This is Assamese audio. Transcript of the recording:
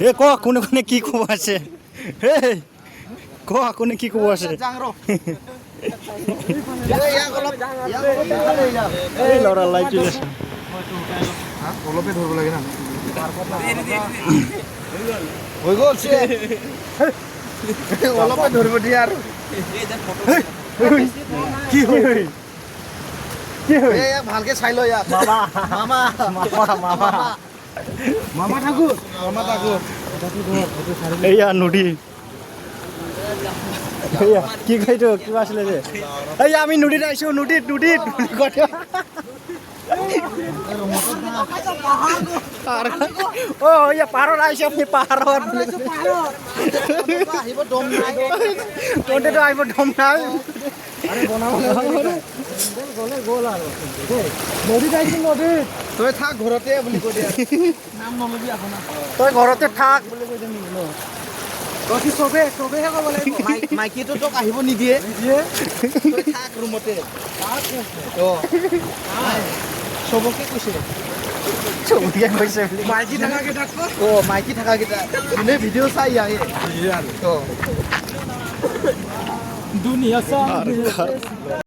এ ক কোনে কোনে কি কব আছে হে ক কোনে কি কব আছে এই লৰা লাইট অলপে ধৰিব লাগে না হৈ গ'ল অলপে ধৰিব দিয়ে আৰু কি হয় কি হয় ভালকে চাই ল ইয়াক মামা ঠাকুৰ এইয়া নদী এইয়া কি খাইতো কিবা আছিলে যে এইয়া আমি নদীত আহিছো নদীত ইয়া পাহাৰত আহিছে আপুনি পাহাৰত আহিব দম নাই তহঁতেতো আহিব দম নাই নদীত আহিছো নদীত তই থাক ঘৰতে বুলি কৈ দিয়া নাম নলবি আপোনাৰ তই ঘৰতে থাক বুলি কৈ দিম চবেহে ক'ব লাগিব মাইকীটো তোক আহিব নিদিয়ে তই থাক ৰুমতে চবকে কৈছে চবকে কৈছে মাইকী থাকাকেইটাক মাইকী থাকাকেইটা যোনে ভিডিঅ' চাই আহে দুনিয়া